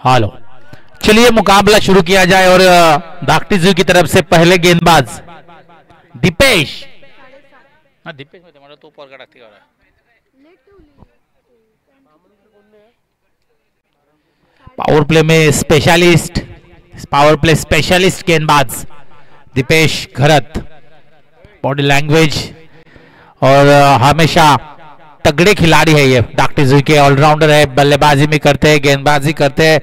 Hello, चलिए मुकाबला शुरू किया जाए और दाकटीजू की तरफ से पहले गेंदबाज दीपेश। दीपेश तो पावर प्ले स्पेशलिस्ट गेंदबाज दीपेश घरत। बॉडी लैंग्वेज और हमेशा तगड़े खिलाड़ी है ये, दाकटीजू के ऑलराउंडर है, बल्लेबाजी में करते हैं, गेंदबाजी करते हैं,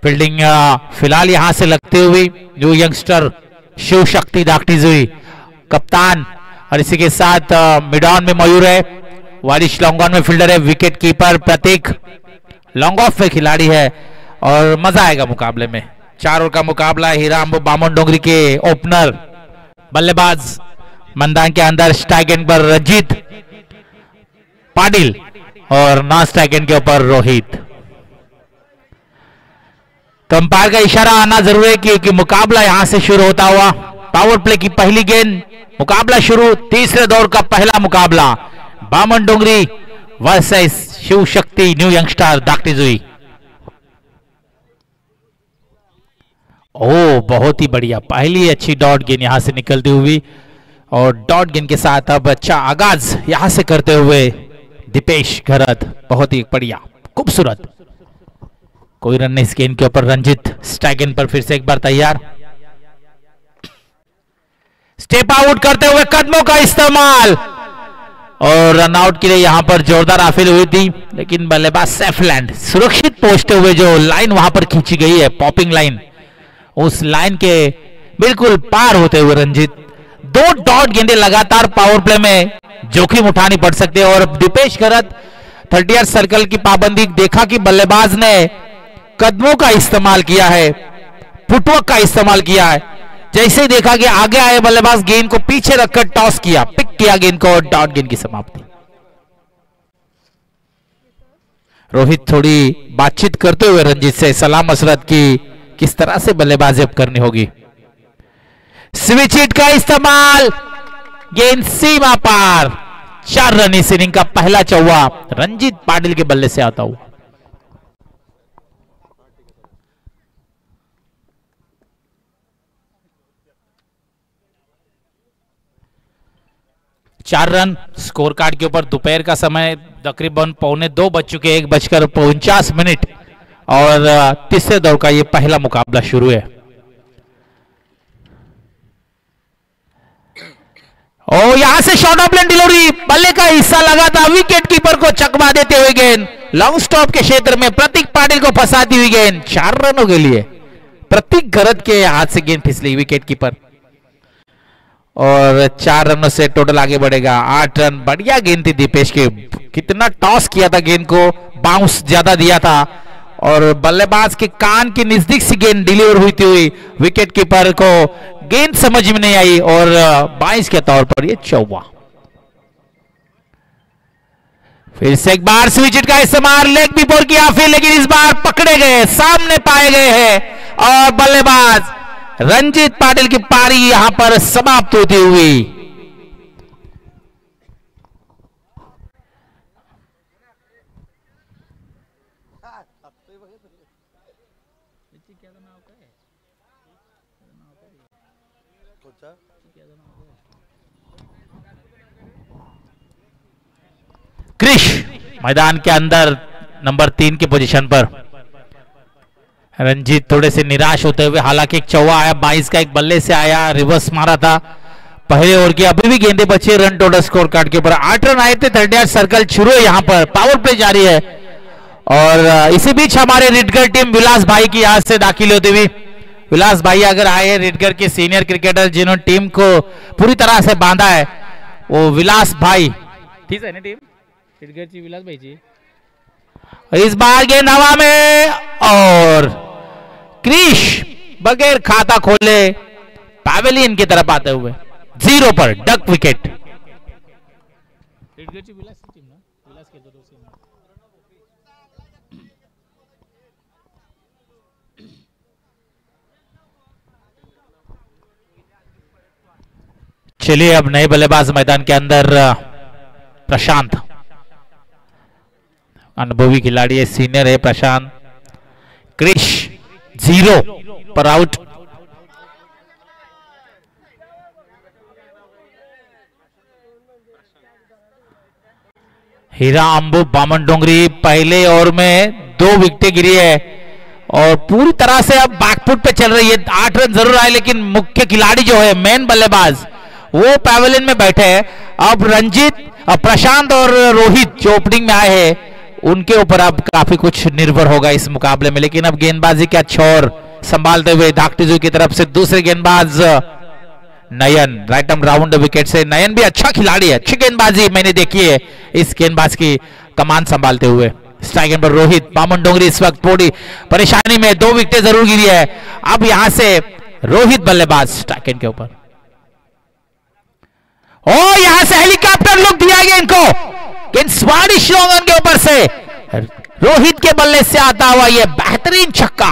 फील्डिंग फिलहाल यहां से लगते हुए जो यंगस्टर शिव शक्ति दाकटीजू कप्तान, और इसी के साथ मिड ऑन में मयूर है, वारिश लॉन्ग ऑन में फील्डर है, विकेट कीपर प्रतीक लॉन्ग ऑफ में खिलाड़ी है और मजा आएगा मुकाबले में। 4 ओवर का मुकाबला, हीराम बामन डोंगरी के ओपनर बल्लेबाज मैदान के अंदर स्ट्राइक एंड पर रंजीत पाटिल और नॉन स्ट्राइक एंड के ऊपर रोहित। तो अंपायर का इशारा आना जरूरी है क्योंकि मुकाबला यहां से शुरू होता हुआ। पावर प्ले की पहली गेंद, मुकाबला शुरू, तीसरे दौर का पहला मुकाबला बामन डोंगरी versus Shiv Shakti new youngster दाकटीजू। ओ बहुत ही बढ़िया, पहली अच्छी डॉट गेंद यहां से निकलती हुई और डॉट गेंद के साथ अब अच्छा आगाज यहां से करते हुए दीपेश घरत, बहुत ही बढ़िया खूबसूरत। कोई रन नहीं इस गेंद के ऊपर, रंजीत स्ट्राइक एंड पर फिर से एक बार तैयार, स्टेप आउट करते हुए कदमों का इस्तेमाल और रन आउट के लिए यहां पर जोरदार अपील हुई थी, लेकिन बल्लेबाज सेफलैंड सुरक्षित पहुंचते हुए जो लाइन वहां पर खींची गई है पॉपिंग लाइन, उस लाइन के बिल्कुल पार होते हुए रंजीत 2 डॉट गेंदे लगातार पावर प्ले में जोखिम उठानी पड़ सकते हैं। और दीपेश घरत 30 सर्कल की पाबंदी देखा कि बल्लेबाज ने कदमों का इस्तेमाल किया है, फुटवर्क का इस्तेमाल किया है, जैसे ही देखा कि आगे आए बल्लेबाज गेंद को पीछे रखकर टॉस किया, पिक किया गेंद को, डॉट गेंद की समाप्ति। रोहित थोड़ी बातचीत करते हुए रंजीत से सलाह मशरत की किस तरह से बल्लेबाजी अब करनी होगी। स्विच हिट का इस्तेमाल, गेंद सीमा पार, 4 रन इस इनिंग का पहला चौवा रंजीत पाटिल के बल्ले से आता हुआ। चार रन स्कोर कार्ड के ऊपर। दोपहर का समय तकरीबन 1:45 बज चुके, 1:49 और तीसरे दौर का ये पहला मुकाबला शुरू है। और यहां से शॉर्ट ऑफ लेन डिलीवरी, बल्ले का हिस्सा लगा था, विकेट कीपर को चकमा देते हुए गेंद लॉन्ग स्टॉप के क्षेत्र में प्रतीक पाटिल को फंसाती हुई गेंद 4 रनों के लिए। प्रतीक घरत के हाथ से गेंद फिसली, विकेट कीपर, और 4 रनों से टोटल आगे बढ़ेगा 8 रन। बढ़िया गेंद थी दीपेश के, कितना टॉस किया था गेंद को, बाउंस ज्यादा दिया था और बल्लेबाज के कान के नजदीक से गेंद डिलीवर हुई विकेट कीपर को गेंद समझ में नहीं आई और 22 के तौर पर ये चौवा। फिर से एक बार स्विच हिट का इस्तेमाल, लेग बिफोर की आफिल, लेकिन इस बार पकड़े गए, सामने पाए गए हैं और बल्लेबाज रंजीत पाटिल की पारी यहां पर समाप्त होती हुई। क्रिश मैदान के अंदर नंबर 3 की पोजीशन पर। रंजीत थोड़े से निराश होते हुए, हालांकि एक चौवा आया, 22 का एक बल्ले से आया, रिवर्स मारा था पहले ओवर की, अभी भी गेंदे बचे, रन टोटल स्कोर कार्ड के ऊपर 8 रन आए थे। 38 सर्कल शुरू है, यहां पर पावर प्ले जारी है और इसी बीच हमारे रिटगर टीम विलास भाई की यहां से दाखिल होती हुई। विलास भाई अगर आए, रिटगर के सीनियर क्रिकेटर जिन्होंने टीम को पूरी तरह से बांधा है, वो विलास भाई, ठीक है ना टीम रिटगर जी, विलास भाई जी। इस बार गेंद हवा में और क्रिश बगैर खाता खोले पैवेलियन की तरफ आते हुए 0 पर डक विकेट। चलिए अब नए बल्लेबाज मैदान के अंदर, प्रशांत अनुभवी खिलाड़ी है, सीनियर है प्रशांत, क्रिश 0 पर आउट। हीरा अंबू बामन डोंगरी पहले ओवर में 2 विकेटें गिरी है और पूरी तरह से अब बैकफुट पे चल रही है। 8 रन जरूर आए लेकिन मुख्य खिलाड़ी जो है मेन बल्लेबाज वो पैवेलियन में बैठे हैं। अब रंजीत, प्रशांत और रोहित जो ओपनिंग में आए हैं उनके ऊपर अब काफी कुछ निर्भर होगा इस मुकाबले में। लेकिन अब गेंदबाजी का छोर संभालते हुए धाकटीजू की तरफ से दूसरे गेंदबाज नयन, राइट आर्म राउंड विकेट से। नयन भी अच्छा खिलाड़ी है, अच्छी गेंदबाजी मैंने देखी है इस गेंदबाज की कमान संभालते हुए। स्ट्राइक पर रोहित, बामन डोंगरी इस वक्त थोड़ी परेशानी में, 2 विकेटें जरूर गिरी है। अब यहां से रोहित बल्लेबाज स्ट्राइक के ऊपर, और यहां से हेलीकॉप्टर लुक दिया गया इनको स्वादिष्ट लॉन्ग ऑन के ऊपर से। रोहित के बल्ले से आता हुआ यह बेहतरीन छक्का,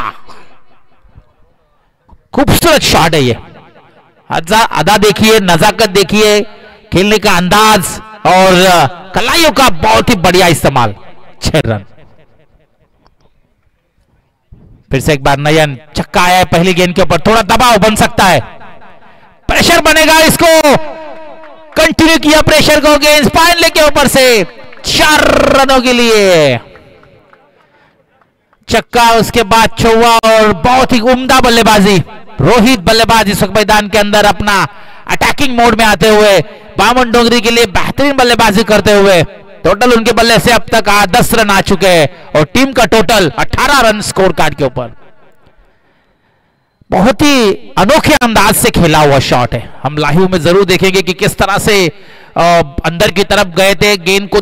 खूबसूरत शॉट है ये। अदा देखिए, नजाकत देखिए, खेलने का अंदाज और कलाइयों का बहुत ही बढ़िया इस्तेमाल। 6 रन। फिर से एक बार नयन, छक्का आया है पहली गेंद के ऊपर, थोड़ा दबाव बन सकता है, प्रेशर बनेगा, इसको कंटिन्यू किया प्रेशर को, गेंद स्पाइन के ऊपर से 4 रनों के लिए छक्का, उसके बाद चौवा और बहुत ही उम्दा बल्लेबाजी। रोहित बल्लेबाज इस वक्त मैदान के अंदर अपना अटैकिंग मोड में आते हुए बामन डोंगरी के लिए बेहतरीन बल्लेबाजी करते हुए। टोटल उनके बल्ले से अब तक 10 रन आ चुके हैं और टीम का टोटल 18 रन स्कोर कार्ड के ऊपर। बहुत ही अनोखे अंदाज से खेला हुआ शॉट है। हम लाइव में जरूर देखेंगे कि किस तरह से अंदर की तरफ गए थे, गेंद को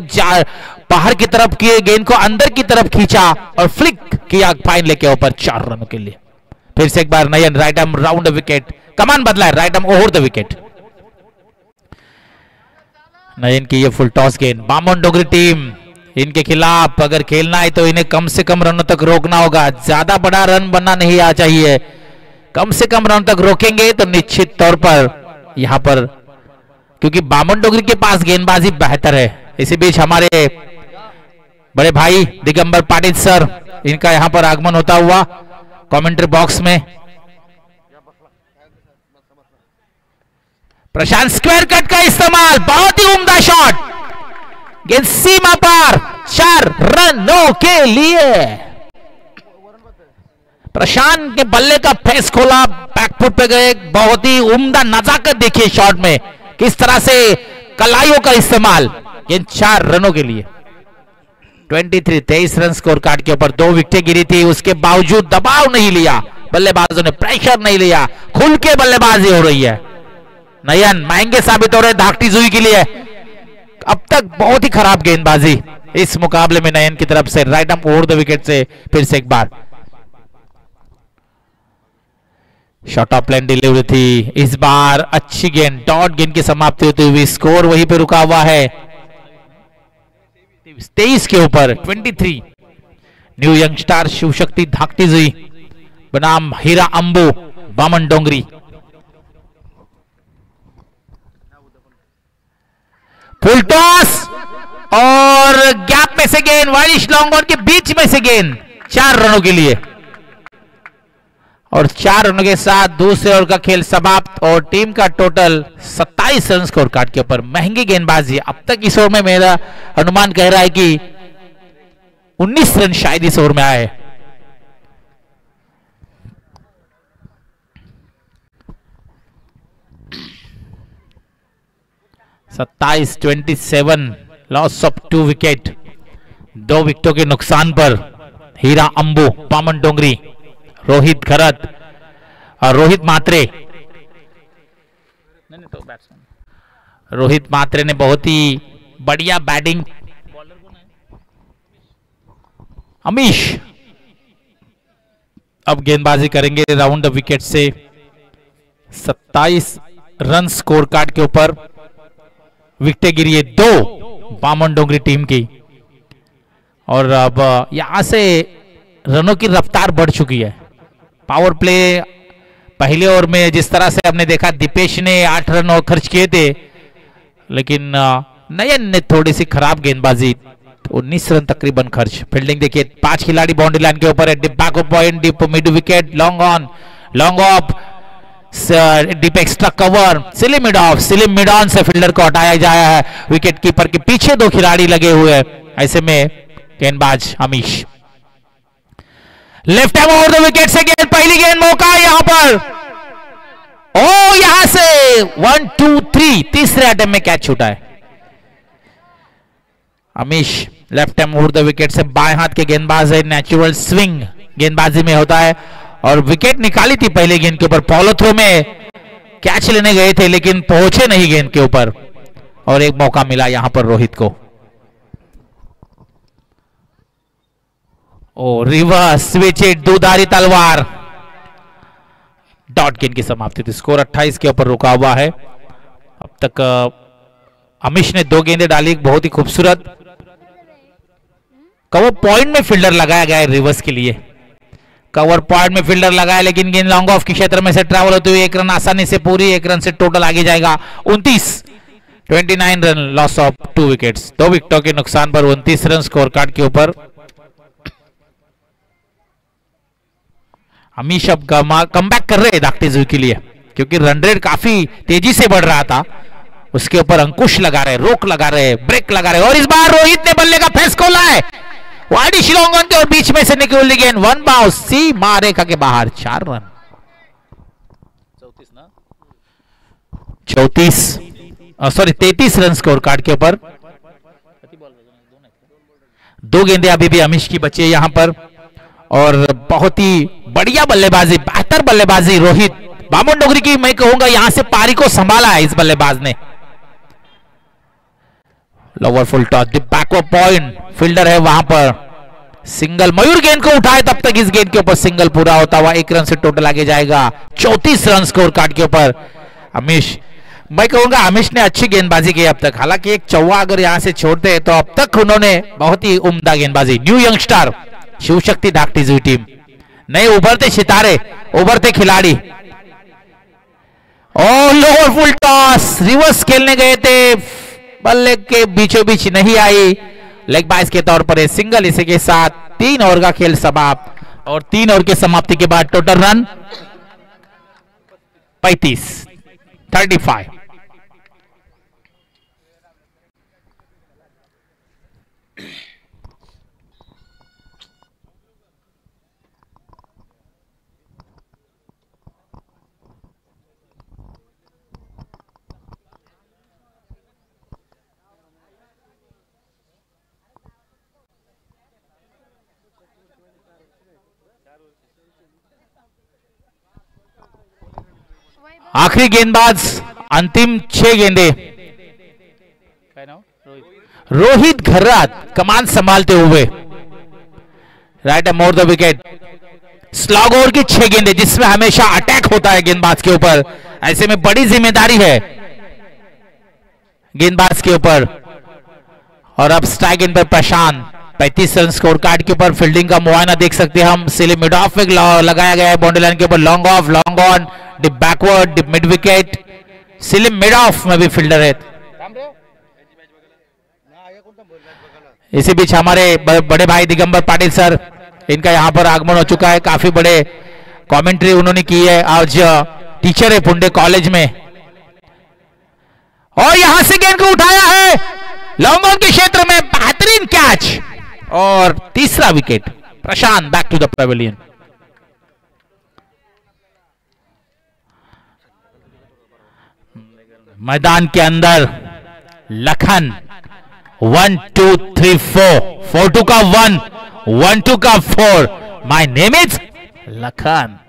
बाहर की तरफ किए, गेंद को अंदर की तरफ खींचा और फ्लिक किया फाइन लेके ऊपर 4 रनों के लिए। फिर से एक बार Nayan, right arm round wicket, कमान बदला है, right arm over the wicket. Nayan की ये फुल टॉस गेंद। बामन डोंगरी टीम, इनके खिलाफ अगर खेलना है तो इन्हें कम से कम रनों तक रोकना होगा, ज्यादा बड़ा रन बनना नहीं आ चाहिए। कम से कम रन तक रोकेंगे तो निश्चित तौर पर यहां पर, क्योंकि बामन डोंगरी के पास गेंदबाजी बेहतर है। इसी बीच हमारे बड़े भाई दिगंबर पाटिल सर, इनका यहां पर आगमन होता हुआ कमेंट्री बॉक्स में। प्रशांत स्क्वायर कट का इस्तेमाल, बहुत ही उम्दा शॉट, गेंद सीमा पार, 4 रनों के लिए। प्रशांत के बल्ले का फेस खोला, बैकफुट पे गए, बहुत ही उम्दा नजाकत देखिए शॉट में, किस तरह से कलाइयों का इस्तेमाल। ये 4 रनों के लिए 23 रन स्कोर कार्ड के ऊपर। 2 विकेटें गिरी थी, उसके बावजूद दबाव नहीं लिया बल्लेबाजों ने, प्रेशर नहीं लिया, खुल के बल्लेबाजी हो रही है। नयन महंगे साबित हो रहे धाकटीजू के लिए। अब तक बहुत ही खराब गेंदबाजी इस मुकाबले में नयन की तरफ से, right arm over the wicket से। फिर से एक बार शॉर्ट ऑफ लाइन डिलीवरी थी, इस बार अच्छी गेंद, डॉट गेंद की समाप्ति होती हुई स्कोर वहीं पे रुका हुआ है 23 के ऊपर 23। न्यू यंगस्टार शिवशक्ति धाकटीजू बनाम हीरा अंबू बामन डोंगरी। फुल टॉस और गैप में से गेंद, वाइडिश लॉन्ग ऑन के बीच में से गेंद, 4 रनों के लिए। और 4 रनों के साथ दूसरे ओवर का खेल समाप्त और टीम का टोटल 27 रन स्कोर कार्ड के ऊपर। महंगी गेंदबाजी अब तक इस ओवर में, मेरा अनुमान कह रहा है कि 19 रन शायद इस ओवर में आए। सत्ताईस 27 लॉस ऑफ 2 विकेट, 2 विकेटों के नुकसान पर हीरा अंबू बामन डोंगरी, रोहित खरत और रोहित मात्रे। रोहित मात्रे ने बहुत ही बढ़िया बैटिंग, अमीश अब गेंदबाजी करेंगे राउंड द विकेट से। 27 रन स्कोर कार्ड के ऊपर, विकेटें गिरी है 2 बामन डोंगरी टीम की। और अब यहां से रनों की रफ्तार बढ़ चुकी है। पावर प्ले पहले ओवर में जिस तरह से हमने देखा, दीपेश ने 8 रन और खर्च किए थे, लेकिन नयन ने थोड़ी सी खराब गेंदबाजी 19 रन तकरीबन खर्च। फील्डिंग देखिए, 5 खिलाड़ी बाउंड्री लाइन के ऊपर है। Deep back point, deep mid wicket, long on, long off, deep extra cover, slim mid off, slim mid on से फील्डर को हटाया जाया है। विकेट कीपर के पीछे 2 खिलाड़ी लगे हुए हैं। ऐसे में गेंदबाज Amish left hand over the wicket से गेंद, पहली गेंद मौका है यहां पर। ओ यहां से 1 2 3 तीसरे अटेम्प्ट में कैच छूटा है। Amish left hand over the wicket से बाएं हाथ के गेंदबाज है। नेचुरल स्विंग गेंदबाजी में होता है और विकेट निकाली थी पहले गेंद के ऊपर। फॉलो थ्रो में कैच लेने गए थे लेकिन पहुंचे नहीं गेंद के ऊपर और एक मौका मिला यहां पर रोहित को। ओ रिवर्स स्विच इट, दूधारी तलवार, डॉट गेंद की समाप्ति थी। स्कोर 28 के ऊपर रुका हुआ है। अब तक अमीश ने 2 गेंदें डाली, बहुत ही खूबसूरत। कवर पॉइंट में फील्डर लगाया गया है रिवर्स के लिए। कवर पॉइंट में फील्डर लगाया लेकिन गेंद लॉन्ग ऑफ के क्षेत्र में से ट्रैवल होते हुए 1 रन आसानी से पूरी, 1 रन से टोटल आगे जाएगा 29 रन, लॉस ऑफ 2 विकेट्स। 2 विकेटों के नुकसान पर 29 रन स्कोर कार्ड के ऊपर। अमीश अब कमबैक कर रहे हैं दागटेजुई के लिए क्योंकि रन रेट काफी तेजी से बढ़ रहा था। उसके ऊपर अंकुश लगा रहे, रोक लगा रहे, ब्रेक लगा रहे और इस बार रोहित ने बल्ले का फेस खोला है। वाइड शिलोंग के और बीच में से निकली गेंद, 1 बाउंस, सीमा रेखा के बाहर, 4 रन। 33 रन स्कोर कार्ड के ऊपर। 2 गेंदें अभी भी अमीश की बची है यहां पर और बहुत ही बढ़िया बल्लेबाजी, बेहतर बल्लेबाजी रोहित बामन डोगरी की। मैं कहूंगा यहां से पारी को संभाला है इस बल्लेबाज ने। Lower full toss, the backward point, fielder है वहां पर, सिंगल। मयूर गेंद को उठाए तब तक इस गेंद के ऊपर सिंगल पूरा होता हुआ 1 रन से टोटल आगे जाएगा। 34 रन स्कोर कार्ड के ऊपर अमीश। मैं कहूंगा अमीश ने अच्छी गेंदबाजी की अब तक। हालांकि एक चौवा अगर यहां से छोड़ते हैं तो अब तक उन्होंने बहुत ही उम्दा गेंदबाजी। New youngster Shiv Shakti दागटेजुई team, नए उभरते सितारे, उभरते खिलाड़ी। और लोअर फुल टॉस, रिवर्स खेलने गए थे, बल्ले के बीचों बीच नहीं आई, लेग बाइस के तौर पर सिंगल। इसी के साथ 3 ओवर का खेल समाप्त और 3 ओवर की समाप्ति के बाद टोटल रन 35। आखिरी गेंदबाज, अंतिम 6 गेंदे। रोहित घर्रात कमान संभालते हुए, right more the wicket. Slog over की 6 गेंदे जिसमें हमेशा अटैक होता है गेंदबाज के ऊपर। ऐसे में बड़ी जिम्मेदारी है गेंदबाज के ऊपर। और अब स्ट्राइक इन पर प्रशांत, 35 रन स्कोर कार्ड के ऊपर। फील्डिंग का मुआयना देख सकते हैं हम। सिली मिड ऑफ में लगाया गया है बाउंड्री लाइन के ऊपर। Long off, long on, deep backward, deep mid wicket, silly mid off में भी फील्डर है। इसी बीच हमारे बड़े भाई दिगंबर पाटिल सर, इनका यहां पर आगमन हो चुका है। काफी बड़े कमेंट्री उन्होंने की है। आज टीचर है पुंडे कॉलेज में। और यहां से गेंद को उठाया है लॉन्ग ऑन के क्षेत्र में, बेहतरीन कैच और तीसरा wicket. Prashant back to the pavilion. मैदान के अंदर लखन 1 2 3 4, 4-2 का 1, 1-2 का 4। My name is Lakhan,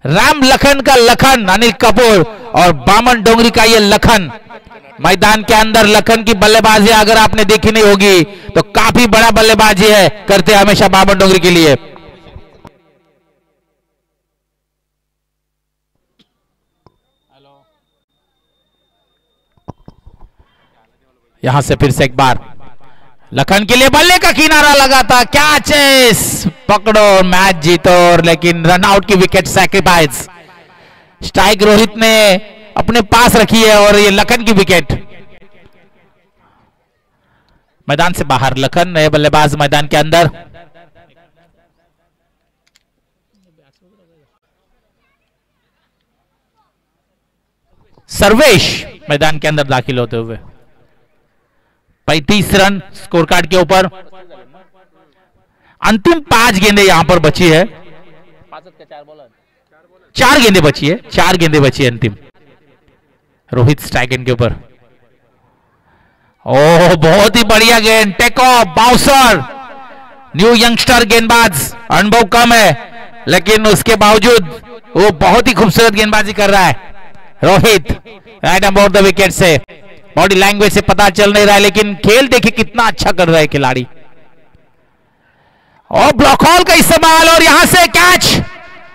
Ram Lakhan का लखन अनिल कपूर और बामन डोंगरी का ये लखन। मैदान के अंदर लखन की बल्लेबाजी अगर आपने देखी नहीं होगी तो काफी बड़ा बल्लेबाजी है, करते हमेशा बामन डोंगरी के लिए। यहां से फिर से एक बार लखन के लिए बल्ले का किनारा लगा था, क्या चेस, पकड़ो मैच जीतो, लेकिन रन आउट की विकेट सैक्रिफाइस। स्ट्राइक रोहित ने अपने पास रखी है और ये लखन की विकेट। मैदान से बाहर, लखन नए बल्लेबाज मैदान के अंदर। सर्वेश मैदान के अंदर दाखिल होते हुए। 35 रन स्कोर कार्ड के ऊपर। अंतिम 5 गेंदें यहां पर बची है। 4 गेंदें बची है, 4 गेंदें बची है अंतिम। रोहित स्ट्राइक एंड के ऊपर। ओह बहुत ही बढ़िया गेंद, take off, bouncer. New youngster गेंदबाज, अनुभव कम है लेकिन उसके बावजूद वो बहुत ही खूबसूरत गेंदबाजी कर रहा है। Rohit right about the wicket से, बॉडी लैंग्वेज से पता चल नहीं रहा है लेकिन खेल देखिए कितना अच्छा कर रहा है खिलाड़ी। और ब्लॉक हॉल का इस्तेमाल और यहां से कैच,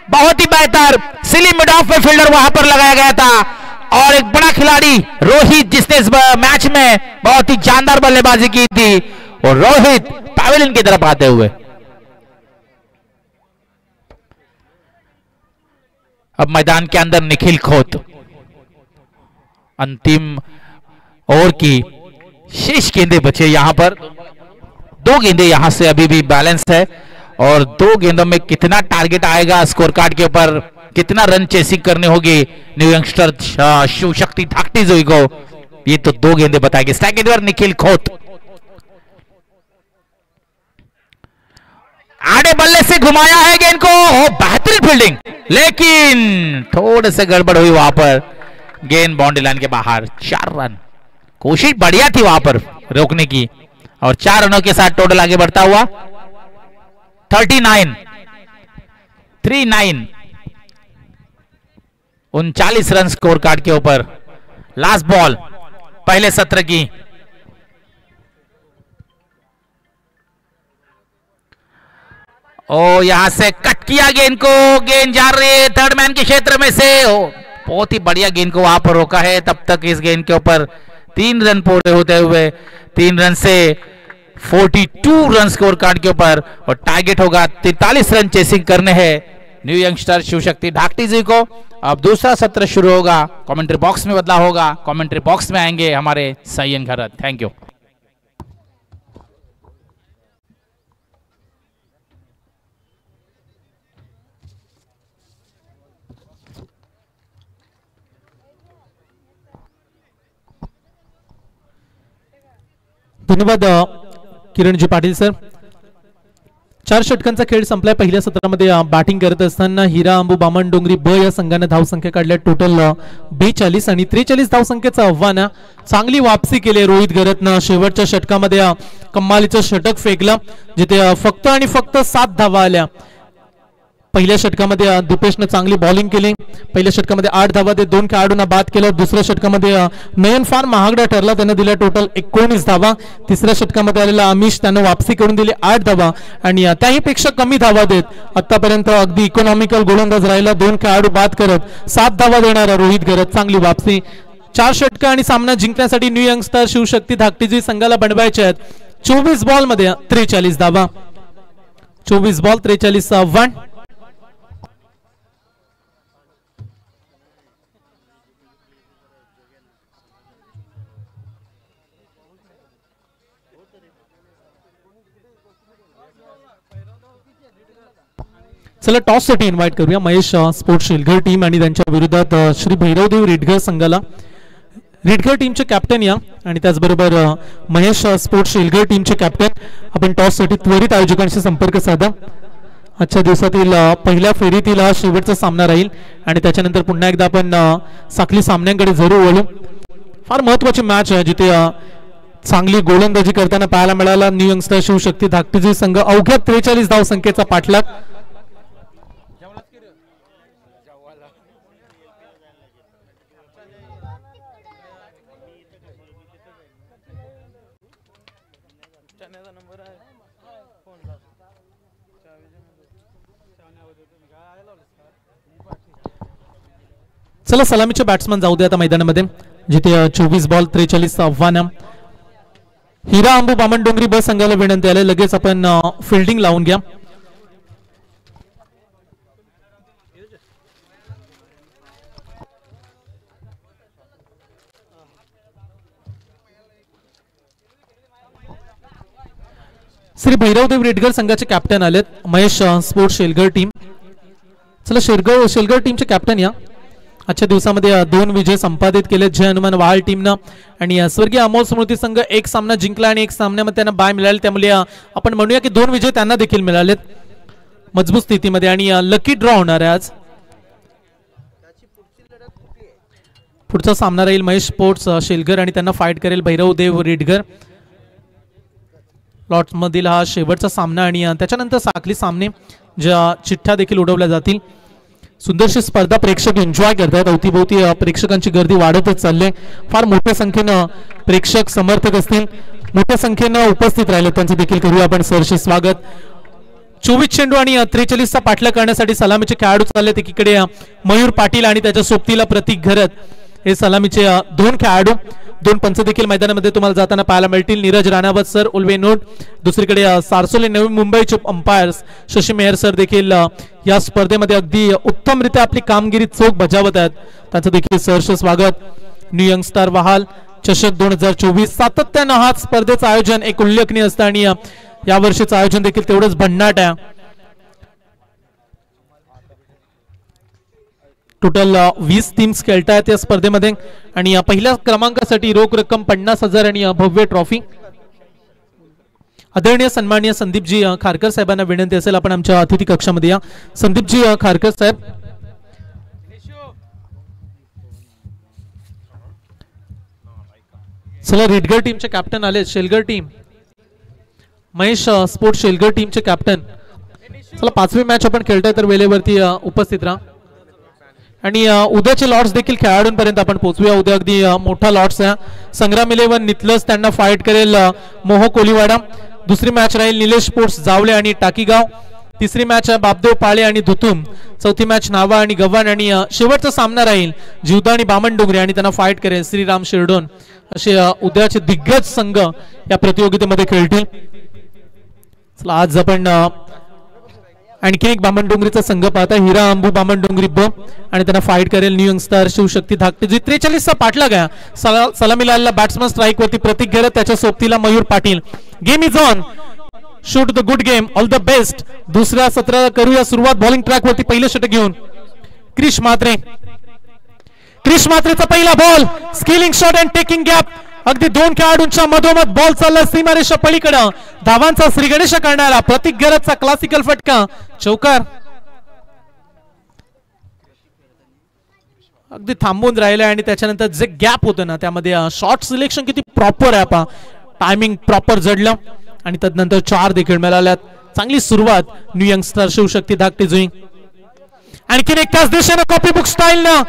बहुत ही बेहतर। सिली मिड ऑफ में फील्डर वहां पर लगाया गया था और एक बड़ा खिलाड़ी रोहित जिसने इस मैच में बहुत ही जानदार बल्लेबाजी की थी, और रोहित पैवेलियन की तरफ आते हुए। अब मैदान के अंदर निखिल खोत। अंतिम ओवर की शेष गेंदें बचे यहां पर। 2 गेंदें यहां से अभी भी बैलेंस है और 2 गेंदों में कितना टारगेट आएगा स्कोर कार्ड के ऊपर, कितना रन चेसिंग करनी होगी न्यू यंगस्टर शिव शक्ति धाकटी जोई को, ये तो 2 गेंदें बताएगी। स्ट्राइक के द्वारा निखिल खोत आड़े बल्ले से घुमाया है गेंद को, बेहतरीन फील्डिंग, लेकिन थोड़े से गड़बड़ हुई वहां पर। गेंद बाउंड्री लाइन के बाहर। 4 रन, कोशिश बढ़िया थी वहां पर रोकने की और 4 रनों के साथ टोटल आगे बढ़ता हुआ 39 39 रन स्कोर कार्ड के ऊपर। लास्ट बॉल पहले सत्र की। ओ यहां से कट किया गेंद को, गेंद जा रही है थर्ड मैन के क्षेत्र में से। बहुत ही बढ़िया गेंद को वहां पर रोका है। तब तक इस गेंद के ऊपर 3 रन पूरे होते हुए 3 रन से 42 रन स्कोर कार्ड के ऊपर और टारगेट होगा 43 रन चेसिंग करने हैं न्यू यंगस्टर शिव शक्ति धाकटी जी को। अब दूसरा सत्र शुरू होगा, कमेंट्री बॉक्स में बदलाव होगा, कमेंट्री बॉक्स में आएंगे हमारे सयन घरत। Thank you. धन्यवाद किरणजी पाटील सर। 4 षटकांचा खेळ संपलाय। पहिल्या सत्रामध्ये बॅटिंग करत असताना हिरा अंबू बामण डोंगरी ब या संघाने धावसंख्या काढल्या टोटल 42 आणि 43 धावसंख्येचं आव्हान। चांगली वापसी केली रोहित घरतनं। शेवटच्या षटकामध्ये कमालीचं षटक फेकलं जिथे फक्त आणि फक्त 7 धावा आल्या। पहिल्या षटकामध्ये दीपेशने चांगली बॉलिंग केली। पहिल्या षटकामध्ये 8 धावा दे 2 खेळाडूंना बाद केलं। दुसऱ्या षटकामध्ये नयन फार महागडा ठरला, त्याने दिल्या टोटल 19 धावा। तिसऱ्या षटकामध्ये आलेला अमिश त्याने वापसी करून दिली 8 धावा आणि त्याही पेक्षा कमी धावा देत आतापर्यंत अगदी इकॉनॉमिकल गोलंदाज राहिला। 2 खेळाडू बाद करत 7 धावा देणारा रोहित घरत। चांगली वापसी। 4 षटक आणि सामना जिंकण्यासाठी न्यू यंगस्टर शिवशक्ती धाकटीजी संघाला बनवायचे आहेत 24 बॉल मध्ये 43 धावा। 24 बॉल 43 आव्हान। चला टॉस साठी इन्व्हाइट करूया महेश स्पोर्ट्स शिलघर टीम आणि त्यांच्या विरोधात श्री भैरवदेव रिडघर संघाला। रिडघर टीमचे कॅप्टन या आणि त्याचबरोबर महेश स्पोर्ट्स शिलघर टीमचे कॅप्टन आपण टॉस साठी त्वरित आयोजकांशी संपर्क साधा। आजच्या दिवसातील पहिल्या फेरीतील हा शेवटचा सामना राहील आणि त्याच्यानंतर पुन्हा एकदा आपण साखली सामन्यांकडे जरूर वळू। फार महत्त्वाची मॅच आहे जिथे चांगली गोलंदाजी करताना पाहायला मिळाला न्यू यंगस्टर शिवशक्ती धाकटीजी संघ अवघ्या 43 धाव संख्येचा पाठलाग। चला सलामीचे बॅट्समन जाऊ दे आता मैदानामध्ये जिथे 24 बॉल 43 आव्हान। हिरा अंबू बामण डोंगरी ब संघाला विनंती आले लगेच आपण फिल्डिंग लावून घ्या। श्री भैरवदेव रेडगर संघाचे कॅप्टन आलेत महेश स्पोर्ट्स शेलगर टीम. चला शेलगर टीमचे कॅप्टन या. आजच्या दिवसामध्ये 2 विजय संपादित केलेत जय हनुमान वाहळ टीमनं आणि स्वर्गीय अमोल स्मृती संघ एक सामना जिंकला आणि एक सामन्यामध्ये त्यांना बाय मिळाले. त्यामुळे आपण म्हणूया की 2 विजय त्यांना देखील मिळालेत मजबूत स्थितीमध्ये. आणि लकी ड्रॉ होणार आहे आज. पुढचा सामना राहील महेश स्पोर्ट्स शेलगर आणि त्यांना फाईट करेल भैरवदेव रेडगर. लॉट मधील हा शेवटचा सामना आणि त्याच्यानंतर साखली सामने ज्या चिठ्ठ्या देखील उडवल्या जातील. सुंदरशी स्पर्धा प्रेक्षक एन्जॉय करतात. अवतीभोवती प्रेक्षकांची गर्दी वाढतच चालली. फार मोठ्या संख्येनं प्रेक्षक समर्थक असतील मोठ्या संख्येनं उपस्थित राहिले त्यांचं देखील करूया आपण सरशी स्वागत. 24 चेंडू आणि 43चा पाठलाग करण्यासाठी सलामीचे खेळाडू चालले. एकीकडे मयूर पाटील आणि त्याच्या सोबतीला प्रतीक घरत हे सलामीचे 2 खेळाडू. 2 पंच देखील मैदानामध्ये तुम्हाला जाताना पाहायला मिळतील. नीरज राणावत सर उल्वे नोट. दुसरीकडे सारसोले नवी मुंबईचे अंपायर्स शशी मेहर सर देखील या स्पर्धेमध्ये अगदी उत्तमरित्या आपली कामगिरी चोख बजावत आहेत. त्यांचं देखील सहर्ष स्वागत. न्यू यंगस्टार वहाल चषक 2024 सातत्यानं हा स्पर्धेचं आयोजन एक उल्लेखनीय असतं आणि या वर्षीचं आयोजन देखील तेवढंच भन्नाट आहे. टोटल 20 टीम्स खेळतायत या स्पर्धेमध्ये आणि पहिल्या क्रमांकासाठी रोख रक्कम 50,000 आणि भव्य ट्रॉफी. आदरणीय सन्माननीय संदीपजी खारकर साहेबांना विनंती असेल आपण आमच्या अतिथी कक्षामध्ये या. संदीपजी खारकर साहेब. चला रेडगर टीमचे कॅप्टन आले. शेलगर टीम महेश स्पोर्ट्स शेलगर टीमचे कॅप्टन. चला 5वी मॅच आपण खेळताय तर वेळेवरती उपस्थित राहा. आणि उद्याचे लॉट्स देखील खेळाडूंपर्यंत आपण पोहोचूया. उद्या अगदी मोठा लॉट्स आहे. संग्राम 11 नितलस त्यांना फाईट करेल मोह कोलीवाडा. दुसरी मॅच राहील निलेश स्पोर्ट्स जावळे आणि टाकीगाव. तिसरी मॅच आहे बापदेव पाळे आणि धुतुम. चौथी मॅच नावा आणि गव्हाण आणि शेवटचा सामना राहील जिवदा आणि बामण डोंगरे आणि त्यांना फाईट करेल श्रीराम शिरडोन. असे उद्याचे दिग्गज संघ या प्रतियोगितेमध्ये खेळतील. चला आज आपण आणखी एक बामणडोंगरीचा संघ पाहता हिरा अंबू बामणडोंगरी ब आणि त्यांना फाईट करेल न्यू यंगस्टार शिवशक्ती धाकटे. 43चा पाठलाग आहे. सलामीला बॅट्समन स्ट्राईक वरती प्रतीक घरत त्याच्या सोबतीला Mayur Patil. Game is on. Shoot the good game all the best. दुसऱ्या सत्राला करूया सुरुवात. बॉलिंग ट्रॅक वरती पहिलं षटक घेऊन क्रिश म्हात्रे. क्रिश म्हात्रेचा पहिला ball skilling shot and taking gap. अगदी 2 खेळाडूंच्या मधोमध बॉल चालला सीमारेषा पलीकडे. धावांचा श्रीगणेश करणारा प्रतीक घरतचा क्लासिकल फटका चौकार. अगदी थांबून राहिला आणि त्याच्यानंतर जे गॅप होतं ना त्यामध्ये शॉट सिलेक्शन किती प्रॉपर आहे. आपा टायमिंग प्रॉपर जडलं आणि त्यानंतर 4 देखील मिळाल्यात. चांगली सुरुवात न्यू यंगस्टर शिवशक्ती धाकटे जुई. आणखीन एक त्याच दिशेने कॉपी बुक स्टाईल ना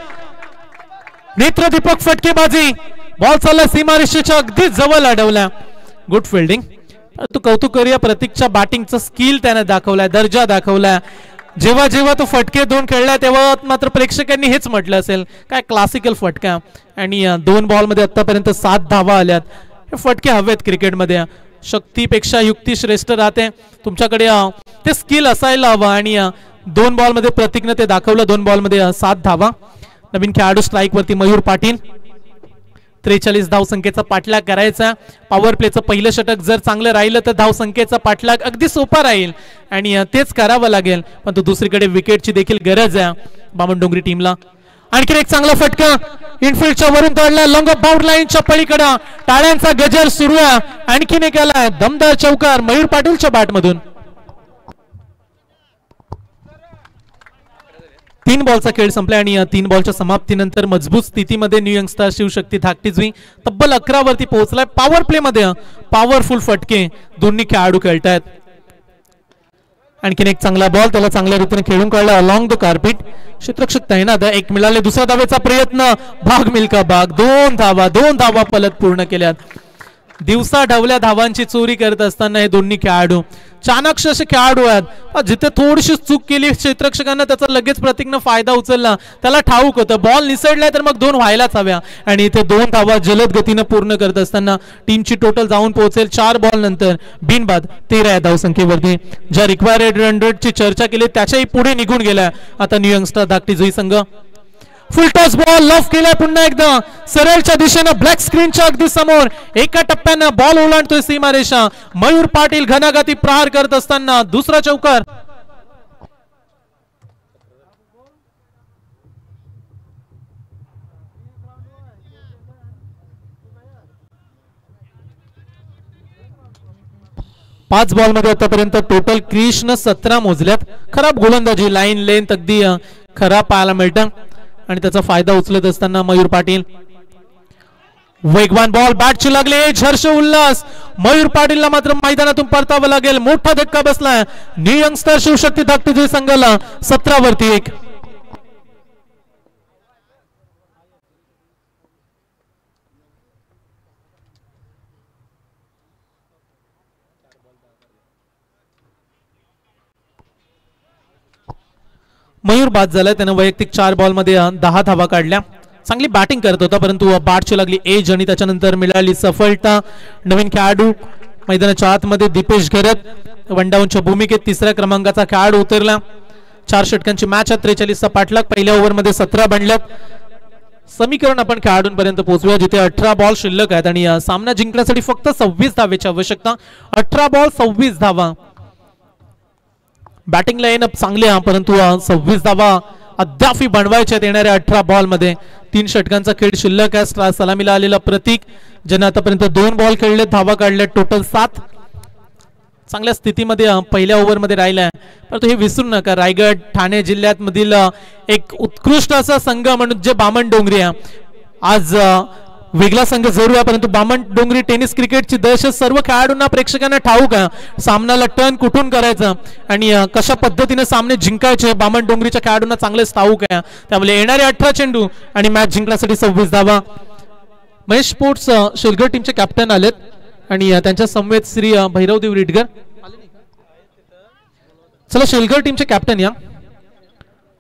नेत्रदीपक फटकेबाजी. बॉल चालला सीमारेषेच्या अगदी जवळ अडवला. Good fielding. तो कौतुक करूया प्रतीकच्या बॅटिंगचा स्किल त्याने दाखवलाय दर्जा दाखवलाय. जेव्हा जेव्हा तो फटके 2 खेळला तेव्हा मात्र प्रेक्षकांनी हेच म्हटलं असेल काय क्लासिकल फटका. आणि 2 बॉलमध्ये आतापर्यंत 7 धावा आल्यात. हे फटके हवेत क्रिकेटमध्ये. शक्तीपेक्षा युक्ती श्रेष्ठ राहते. तुमच्याकडे ते स्किल असायला हवं आणि 2 बॉलमध्ये प्रतीकने ते दाखवलं. 2 बॉलमध्ये 7 धावा. नवीन खेळाडू स्ट्राईक वरती मयूर पाटील. 43 धावसंख्येचा पाठलाग करायचा. पॉवर प्लेचं पहिलं षटक जर चांगलं राहिलं तर धावसंख्येचा पाठलाग अगदी सोपा राहील आणि तेच करावं लागेल. पण तो दुसरीकडे विकेटची देखील गरज आहे बामणडोंगरी टीमला. आणखी एक चांगला फटका इनफिल्डच्या वरून तोडला. लॉंग ऑफ बाउंड लाईनच्या पलीकडे टाळ्यांचा गजर सुरू आहे. आणखीन एक आला दमदार चौकार मयूर पाटीलच्या बॅटमधून. 3 बॉलचा खेळ संपला आणि 3 बॉलच्या समाप्तीनंतर मजबूत स्थितीमध्ये न्यू यंगस्टार शिवशक्ती धाकटी जुई तब्बल 11 वरती पोहोचलाय. पॉवर प्ले मध्ये पॉवरफुल फटके दोन्ही खेळाडू खेळतायत. आणखीन एक चांगला बॉल त्याला चांगल्या रीतीने खेळून काढला अलॉंग द कार्पेट. क्षेत्ररक्षक तैनात आहे. 1 मिळाले. दुसऱ्या धावेचा प्रयत्न भाग मिल्का भाग. 2 धावा पलत पूर्ण केल्यात. दिवसा ढवल्या धावांची चोरी करत असताना हे दोन्ही खेळाडू चाणक्य असे खेळाडू आहेत. जिथे थोडीशी चूक केली क्षेत्ररक्षकांना त्याचा लगेच प्रतीकनं फायदा उचलला. त्याला ठाऊक होतं बॉल निसडलाय तर मग 2 व्हायलाच हव्या आणि इथे 2 धावा जलद गतीनं पूर्ण करत असताना टीमची टोटल जाऊन पोहोचेल 4 बॉल नंतर बिनबाद 13 धावसंख्येवरती. ज्या रिक्वायर्ड रन रेटची चर्चा केली त्याच्याही पुढे निघून गेलाय आता न्यू यंगस्टर धाकटी जुई संघ. फुल टॉस बॉल लॉफ केलाय पुन्हा एकदा सरळच्या दिशेनं ब्लॅक स्क्रीनच्या अगदी समोर एका टप्प्यानं बॉल ओलांडतोय सीमारेषा. मयूर पाटील घनाघाती प्रहार करत असताना दुसरा चौकार. पाच बॉल मध्ये आतापर्यंत टोटल क्रिशनं 17 मोजल्यात. खराब गोलंदाजी लाईन लेंथ अगदी खराब पाहायला मिळतं आणि त्याचा फायदा उचलत असताना मयूर पाटील. वेगवान बॉल बॅटची लागले हर्ष उल्हास. मयूर पाटीलला मात्र मैदानातून परतावं लागेल. मोठा धक्का बसलाय न्यू यंगस्टर शिवशक्ती धाकटी संघाला 17 वरती 1. मयूर बाद झालाय. त्यानं वैयक्तिक 4 बॉल मध्ये 10 धावा काढल्या. चांगली बॅटिंग करत होता परंतु बॅटची लागली एज आणि त्याच्यानंतर मिळाली सफलता. नवीन खेळाडू मैदानाच्या आतमध्ये दीपेश घरत वनडाऊनच्या भूमिकेत 3ऱ्या क्रमांकाचा खेळाडू उतरला. 4 षटकांची मॅच 43चा पाठलाग. पहिल्या ओव्हरमध्ये 17 बनल्यात. समीकरण आपण खेळाडूंपर्यंत पोहोचूया जिथे 18 बॉल शिल्लक आहेत आणि सामना जिंकण्यासाठी फक्त 26 धावेची आवश्यकता. 18 बॉल 26 धावा. बॅटिंग लाईन अप चांगली परंतु 26 धावा अद्याप बनवायच्या येणाऱ्या 18 बॉल मध्ये. 3 षटकांचा खेळ शिल्लक आहे. सलामीला आलेला प्रतीक ज्याने आतापर्यंत 2 बॉल खेळले, धावा काढल्या टोटल 7. चांगल्या स्थितीमध्ये पहिल्या ओव्हरमध्ये राहिलाय. परंतु हे विसरू नका रायगड ठाणे जिल्ह्यात मधील एक उत्कृष्ट असा संघ म्हणून जे बामणडोंगरी आहे. आज वेगळा संघ जरूर आहे परंतु बामणडोंगरी टेनिस क्रिकेटची दहशत सर्व खेळाडूंना प्रेक्षकांना ठाऊक आहे. सामन्याला टर्न कुठून करायचं आणि कशा पद्धतीने सामने जिंकायचे बामणडोंगरीच्या खेळाडूंना चांगलेच ठाऊक आहे. त्यामुळे येणारे 18 चेंडू आणि मॅच जिंकण्यासाठी 26 धावा. महेश स्पोर्ट्स शेलघर टीमचे कॅप्टन आलेत आणि त्यांच्या समवेत श्री भैरवदेव रिटगर. चला शेलघर टीमचे कॅप्टन या.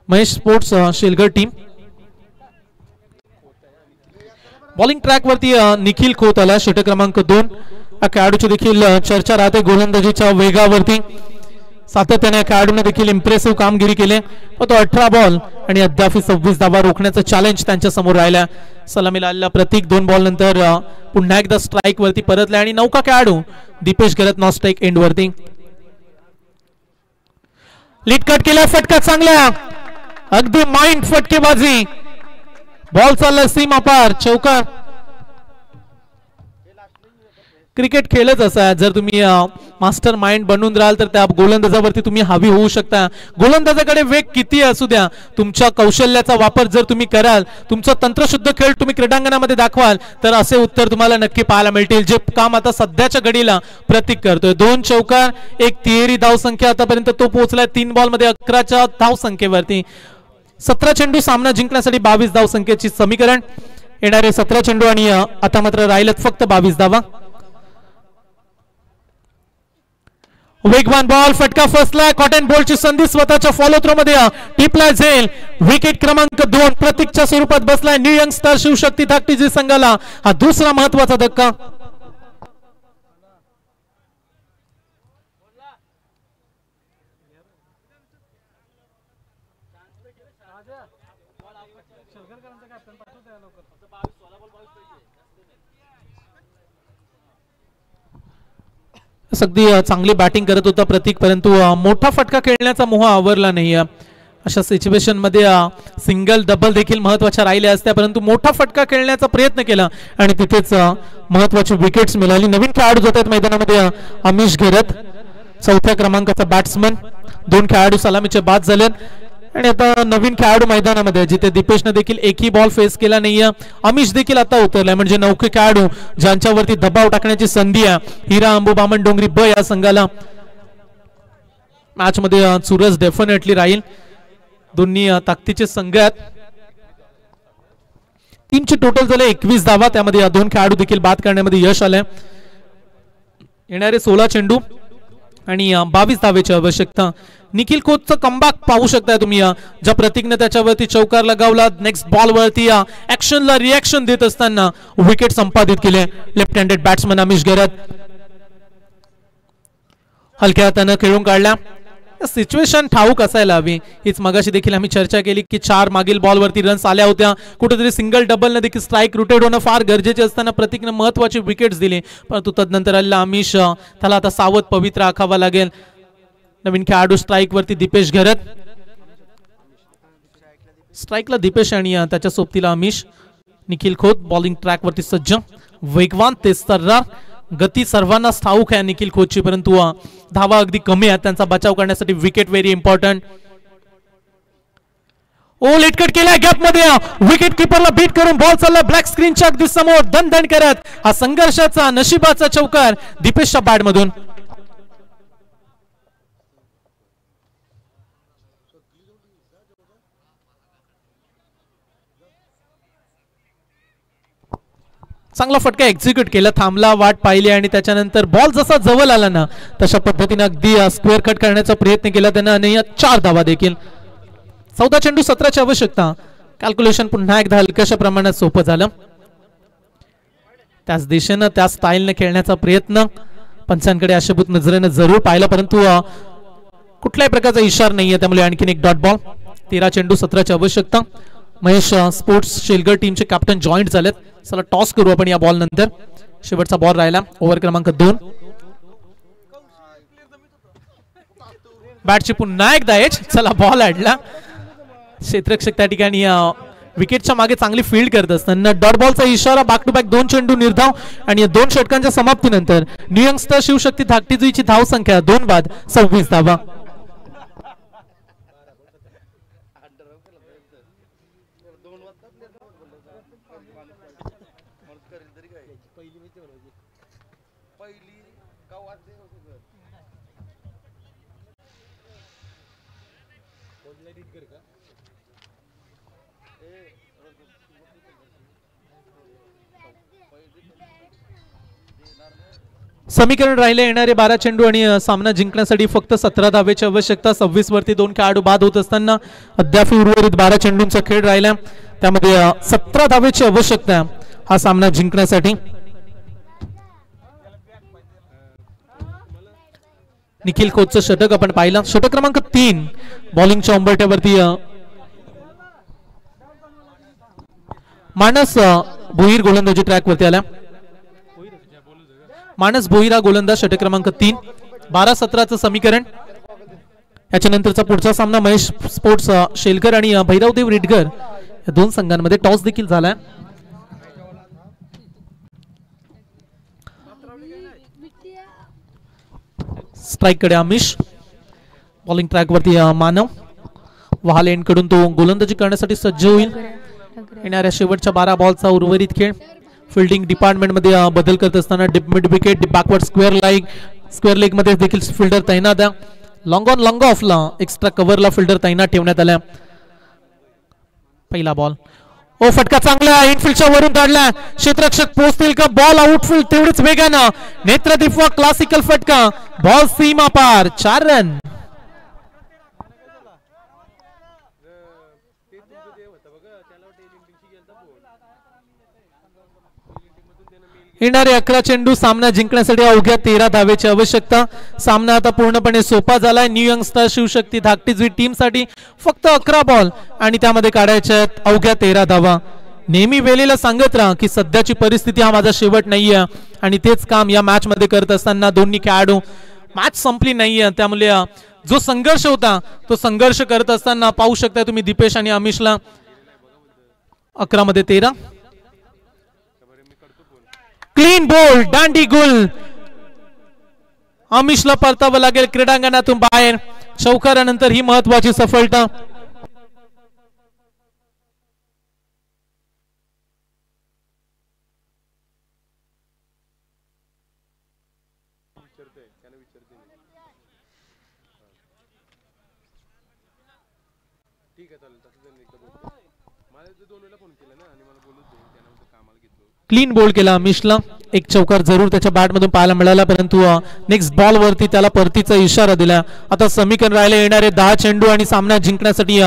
Mahesh sports Shelghar team. Bowling track वरती निखिल खोत आला षटक क्रमांक 2. खेळाडूची देखील चर्चा राहते गोलंदाजीच्या वेगावरती. सातत्याने खेळाडूंना देखील इम्प्रेसिव्ह कामगिरी केली. तो 18 बॉल आणि अद्याप 26 धावा रोखण्याचं चॅलेंज त्यांच्या समोर राहिला. सलामीला आलेला प्रतीक 2 बॉल नंतर पुन्हा एकदा स्ट्राईक वरती परतला आणि नौका खेळाडू दीपेश घरत नॉन स्ट्राईक एंड वरती. लीड कट केला. फटका चांगला अगदी माइंड फटकेबाजी. बॉल चालला सीमा पार चौकार. क्रिकेट खेळच असा आहे जर तुम्ही मास्टर माइंड बनून राहाल तर त्या गोलंदाजावरती तुम्ही हावी होऊ शकता. गोलंदाजाकडे वेग किती असू द्या तुमच्या कौशल्याचा वापर जर तुम्ही कराल तुमचं तंत्रशुद्ध खेळ तुम्ही क्रीडांगणामध्ये दाखवाल तर असे उत्तर तुम्हाला नक्की पाहायला मिळतील जे काम आता सध्याच्या घडीला प्रतीक करतोय. 2 चौकार 1 तिहेरी धावसंख्या आतापर्यंत तो पोहोचलाय. 3 बॉल मध्ये 11च्या धावसंख्येवरती. 17 चेंडू सामना जिंकण्यासाठी 22 धावसंख्येची समीकरण. येणारे 17 चेंडू आणि आता मात्र राहिलेत फक्त 22 धावा. वेगवान बॉल फटका फसलाय. कॉटन बॉलची संधी स्वतःच्या फॉलो थ्रो मध्ये टिपलाय झेल. विकेट क्रमांक 2 प्रतीकच्या स्वरूपात बसलाय. न्यू यंगस्टर शिवशक्ती धाकटी संघाला हा दुसरा महत्वाचा धक्का. अगदी चांगली बॅटिंग करत होता प्रतीक परंतु मोठा फटका खेळण्याचा मोह आवरला नाही. अशा सिच्युएशन मध्ये सिंगल डबल देखील महत्वाच्या राहिल्या असत्या परंतु मोठा फटका खेळण्याचा प्रयत्न केला आणि तिथेच महत्वाची विकेट्स मिळाली. नवीन खेळाडू जातात मैदानामध्ये अमिश घेरत 4थ्या क्रमांकाचा बॅट्समन. 2 खेळाडू सलामीचे बाद झाले आणि आता नवीन खेळाडू मैदानामध्ये जिथे दीपेशने देखील एकही बॉल फेस केला नाहीये. अमिश देखील आता उतरलाय म्हणजे नौके खेळाडू ज्यांच्यावरती दबाव टाकण्याची संधी आहे. हिरा अंबू बामणडोंगरी ब या संघाला मॅच मध्ये चुरस डेफिनेटली राहील. दोन्ही ताकदीचे संघ आहेत. टीमचे टोटल झाले 21 धावा त्यामध्ये 2 खेळाडू देखील बाद करण्यामध्ये यश आलंय. येणारे 16 चेंडू आणि 22 धावेची आवश्यकता. निखिल खोतचं कमबॅक पाहू शकताय तुम्ही ज्या प्रतीकने त्याच्यावरती चौकार लगावला. नेक्स्ट बॉल वरती ऍक्शनला रिएक्शन देत असताना विकेट संपादित केले. लेफ्ट हँडेड बॅट्समन अमिश घेरत हलक्या हाताने खेळून काढला. सिच्युएशन ठाऊक असायला हवी. हीच मगाशी देखील आम्ही चर्चा केली की 4 मागील बॉलवरती रन्स आल्या होत्या. कुठेतरी सिंगल डबल न देखील स्ट्राईक रोटेट होणं फार गरजेचे असताना प्रतीकनं महत्वाची विकेट्स दिली. परंतु तदनंतर आलेला आमिष त्याला आता सावध पवित्र आखावा लागेल. नवीन खेळाडू स्ट्राईक वरती दीपेश घरत, स्ट्राईकला दीपेश आणि त्याच्या सोबतीला आमिष. निखिल खोत बॉलिंग ट्रॅक वरती सज्ज, वेगवान तेजतर्रार, गती सर्वांनाच ठाऊक आहे निखिल खोतची, परंतु धावा अगदी कमी आहेत. त्यांचा बचाव करण्यासाठी विकेट व्हेरी इम्पॉर्टंट. ओ लेटकट केला गॅप मध्ये, विकेट किपरला बीट करून बॉल चालला ब्लॅक स्क्रीनच्या अगदी समोर. दणदण करत हा संघर्षाचा नशिबाचा चौकार दीपेशच्या बॅट मधून. चांगला फटका एक्झिक्यूट केला, थांबला, वाट पाहिली आणि त्याच्यानंतर बॉल जसा जवळ आला ना तशा पद्धतीने अगदी स्क्वेअर कट करण्याचा प्रयत्न केला त्यानं आणि 4 धावा देखील. 14 चेंडू 17ची आवश्यकता. कॅल्क्युलेशन पुन्हा एकदा हलक्याशा प्रमाणात सोपं झालं. त्याच दिशेनं त्या स्टाईलने खेळण्याचा प्रयत्न पंचांकडे आशाभूत नजरेनं जरूर पाहिला, परंतु कुठल्याही प्रकारचा इशारा नाहीये, त्यामुळे आणखीन एक डॉट बॉल. 13 चेंडू 17ची आवश्यकता. महेश स्पोर्ट्स शेलगर टीमचे कॅप्टन जॉईंट झालेत. चला टॉस करू आपण या बॉल नंतर. शेवटचा बॉल राहिला ओव्हर क्रमांक 2. बॅटची पुन्हा एकदा एज. चला बॉल अडला. क्षेत्ररक्षक त्या ठिकाणी विकेटच्या मागे चांगली फील्ड करत असताना डॉट बॉलचा इशारा. बॅक टू बॅक 2 चेंडू निर्धाव आणि 2 षटकांच्या समाप्तीनंतर न्यू यंगस्टर शिवशक्ती धाकटीजुईची धाव संख्या 2 बाद 26 धावा. समीकरण राहिले येणारे 12 चेंडू आणि सामना जिंकण्यासाठी फक्त 17 धावेची आवश्यकता. 26 वरती 2 खेळाडू बाद होत असताना अद्याप उर्वरित 12 चेंडूंचा खेळ राहिला, त्यामध्ये 17 धावेची आवश्यकता हा सामना जिंकण्यासाठी. निखिल खोतचं षटक आपण पाहिलं. षटक क्रमांक 3 बॉलिंगच्या उंबरठ्यावरती मानस भोईर गोलंदाजी ट्रॅक वरती आला. मानस भोईरा गोलंदाज षटक क्रमांक 3. 12-17चं समीकरण. याच्यानंतरचा पुढचा सामना महेश स्पोर्ट्स शेलकर आणि भैरवदेव रिटगर या 2 संघांमध्ये टॉस देखील झालाय. स्ट्राईक कडे आमिष, बॉलिंग ट्रॅक वरती मानव. वहाल एंड कडून तो गोलंदाजी करण्यासाठी सज्ज होईल. येणाऱ्या शेवटच्या 12 बॉलचा उर्वरित खेळ. फिल्डिंग डिपार्टमेंट मध्ये बदल करत असताना mid wicket, backward square leg मध्ये देखील फिल्डर तैनात आहे. लॉंग ऑन लॉंग ऑफला एक्स्ट्रा कव्हरला फिल्डर तैनात ठेवण्यात आला. पहिला बॉल. ओ फटका चांगला इनफिल्डच्या वरून काढला. क्षेत्ररक्षक पोहोचतील का? बॉल आउटफील्ड तेवढीच वेगानं. नेत्रदीप क्लासिकल फटका. बॉल सीमा पार. 4 रन. येणारे 11 चेंडू सामना जिंकण्यासाठी अवघ्या 13 धावेची आवश्यकता. सामना आता पूर्णपणे सोपा झालाय. न्यू यंगस्टर शिवशक्ती धाकटीजुई टीम साठी फक्त 11 बॉल आणि त्यामध्ये काढायच्या अवघ्या 13 धावा. नेहमी वेळेला सांगत राहा की सध्याची परिस्थिती हा माझा शेवट नाहीये आणि तेच काम या मॅच मध्ये करत असताना दोन्ही खेळाडू. मॅच संपली नाहीये, त्यामुळे जो संघर्ष होता तो संघर्ष करत असताना पाहू शकता तुम्ही दीपेश आणि आमिषला. 11 मध्ये 13. क्लीन बोल्ड, दांडी गुल. आमिषला परतावं लागेल क्रीडांगणातून बाहेर. चौकारानंतर ही महत्वाची सफलता. क्लीन बोल्ड केला आमिषला. एक चौकार जरूर त्याच्या बॅट मधून पाहायला मिळाला, परंतु नेक्स्ट बॉल वरती त्याला परतीचा इशारा दिला. आता समीकरण राहिले येणारे 10 चेंडू आणि सामना जिंकण्यासाठी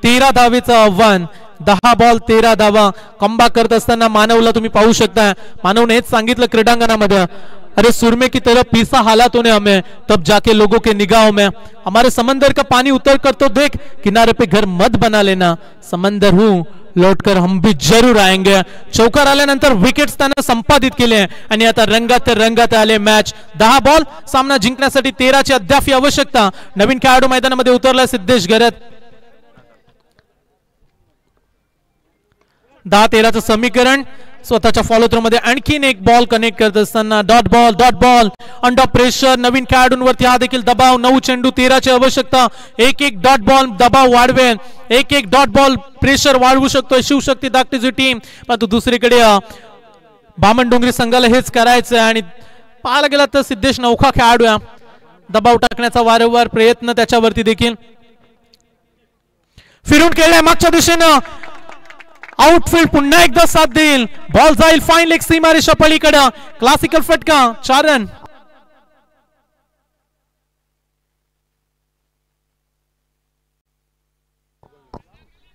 13 धावेचं आव्हान 10 बॉल 13 धावा. कमबॅक करत असताना मानवला तुम्ही पाहू शकता. मानवने हेच सांगितलं क्रीडांगणामध्ये, अरे सुरमे की तरह पीसा हालातों ने हमें, तब जाके लोगों के निगाहों में हमारे समंदर का पानी उतर कर तो देख, किनारे पे घर मत बना लेना, समंदर हूं लौटकर हम भी जरूर आएंगे. चौकार आल्यानंतर विकेट्स त्यानं संपादित केले आणि आता रंगात आले मॅच. 10 बॉल सामना जिंकण्यासाठी 13ची अद्याप आवश्यकता. नवीन खेळाडू मैदानामध्ये उतरला सिद्धेश घरत. 10-13चं समीकरण. स्वतःच्या फॉलो थ्रो मध्ये आणखीन एक बॉल कनेक्ट करत असताना डॉट बॉल अंडर प्रेशर. नवीन खेळाडूंवरती हा देखील दबाव. 9 चेंडू 13ची आवश्यकता. एक डॉट बॉल दबाव वाढवेल, एक डॉट बॉल प्रेशर वाढवू शकतोय शिवशक्ती धाकटीची टीम. परंतु दुसरीकडे बामणडोंगरी संघाला हेच करायचं आणि पाहायला गेला तर सिद्धेश नौखा खेळाडू आहे. दबाव टाकण्याचा वारंवार प्रयत्न त्याच्यावरती देखील. फिरून खेळलाय मागच्या दिशेनं. आउटफील्ड पुन्हा एकदा साथ देईल. बॉल जाईल फाईन लेग सीमारेषा पलीकडे. क्लासिकल फटका. 4 रन.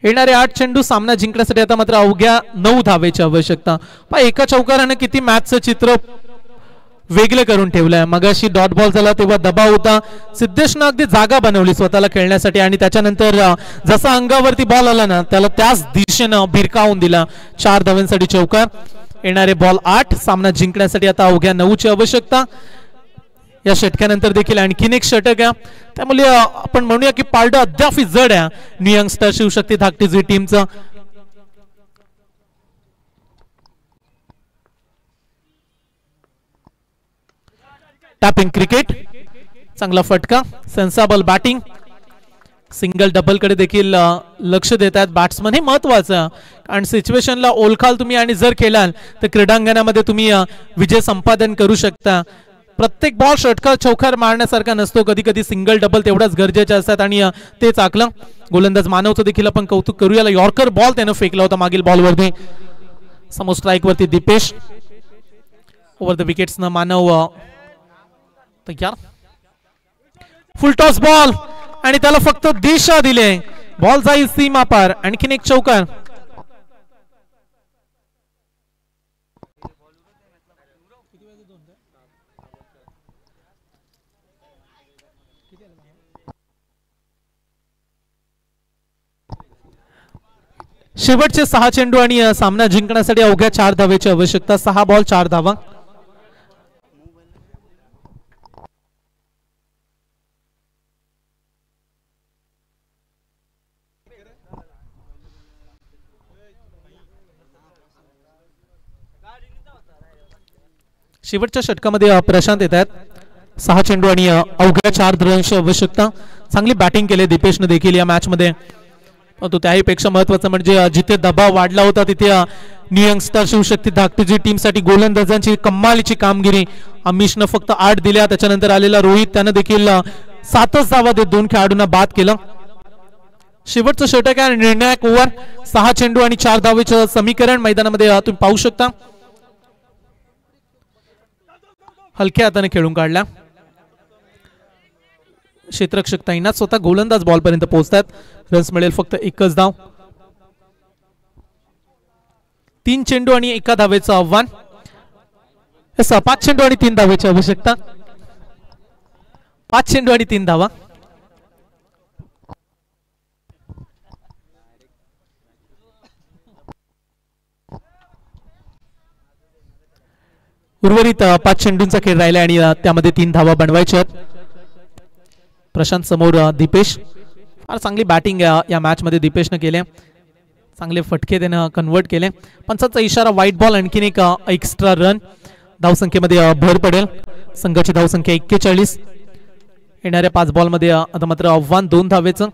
येणारे 8 चेंडू सामना जिंकण्यासाठी आता मात्र अवघ्या 9 धावेची आवश्यकता. एका चौकारानं किती मॅचचं चित्र वेगळं करून ठेवलंय. मगाशी डॉट बॉल झाला तेव्हा दबाव होता. सिद्धेशनं अगदी जागा बनवली स्वतःला खेळण्यासाठी आणि त्याच्यानंतर जसा अंगावरती बॉल आला ना त्याला त्याच दिशेनं भिरकावून दिला. 4 धावांसाठी चौकार. येणारे बॉल 8. सामना जिंकण्यासाठी आता अवघ्या 9ची आवश्यकता. या षटकानंतर देखील आणखीन एक षटक आहे. त्यामुळे आपण म्हणूया की पारडं अद्याप जड आहे न्यू यंगस्टर शिवशक्ती धाकटीची टीमचं. Tapping cricket. चांगला फटका. सेन्साबल बॅटिंग. सिंगल डबल कडे देखील लक्ष देतात बॅट्समन. हे महत्वाचं कारण सिच्युएशनला ओळखाल तुम्ही आणि जर खेळाल तर क्रीडांगणामध्ये तुम्ही विजय संपादन करू शकता. प्रत्येक बॉल षटकार चौकार मारण्यासारखा नसतो. कधी कधी सिंगल डबल तेवढाच गरजेचे असतात आणि तेच आकलं. गोलंदाज मानवचं देखील आपण कौतुक करूया. यॉर्कर बॉल त्यानं फेकला होता मागील बॉलवरती. समोर स्ट्राईक वरती दीपेश. ओव्हर द विकेट्स न मानव तयार. फुल टॉस बॉल आणि त्याला फक्त दिशा दिले. बॉल जाईल सीमा पार. आणखीन एक चौकार. शेवटचे 6 चेंडू आणि सामना जिंकण्यासाठी अवघ्या 4 धावेची आवश्यकता. 6 बॉल 4 धावा. शेवटच्या षटकामध्ये प्रशांत येत आहेत. 6 चेंडू आणि अवघ्या 4 धावांची आवश्यकता. चांगली बॅटिंग केली दीपेशने देखील या मॅच मध्ये. तो त्याहीपेक्षा महत्वाचं म्हणजे जिथे दबाव वाढला होता तिथे न्यू यंगस्टर शिवशक्ती धाकटीची टीम साठी गोलंदाजांची कमालीची कामगिरी. अमिशनं फक्त 8 दिल्या. त्याच्यानंतर आलेला रोहित त्यानं देखील 7च धावा देत 2 खेळाडूंना बाद केलं. शेवटचं षटक आहे. निर्णायक ओव्हर. 6 चेंडू आणि 4 धावेचं समीकरण मैदानामध्ये तुम्ही पाहू शकता. हलक्या हाताने खेळून काढला. क्षेत्ररक्षक तैनात. स्वतः गोलंदाज बॉल पर्यंत पोहोचतात. रन्स मिळेल फक्त 1च धाव. 3 चेंडू आणि 1 धावेचं आव्हान. 5 चेंडू आणि 3 धावेची आवश्यकता. 5 चेंडू आणि 3 धावा. उर्वरित 5 चेंडूंचा खेळ राहिला आणि त्यामध्ये 3 धावा बनवायच्या आहेत. प्रशांत समोर दीपेश. फार चांगली बॅटिंग या मॅच मध्ये दीपेशने केले. चांगले फटके त्यानं कन्वर्ट केले. पंचांचा इशारा व्हाईट बॉल. आणखीन एक एक्स्ट्रा रन. धावसंख्येमध्ये भर पडेल. संघाची धावसंख्या 41. येणाऱ्या 5 बॉल मध्ये आता मात्र आव्हान 2 धावेचं.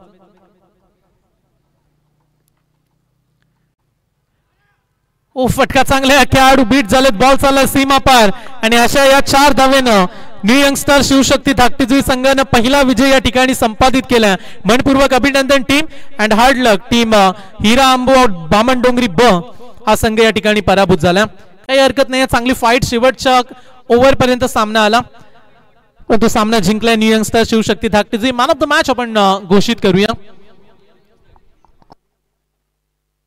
फटका चांगला. खेळाडू बीट झालेत. बॉल चालला सीमा पार आणि अशा या 4 धावेनं न्यू यंगस्टर शिवशक्ती धाकटीची संघानं पहिला विजय या ठिकाणी संपादित केला. मनपूर्वक अभिनंदन team and hard luck team. Hira Ambu Bamandongri ब हा संघ या ठिकाणी पराभूत झाला. काही हरकत नाही. चांगली फाईट शेवटच्या ओव्हर पर्यंत सामना आला. परंतु सामना जिंकलाय न्यू यंगस्टर शिवशक्ती धाकटीची. मॅन ऑफ द मॅच आपण घोषित करूया.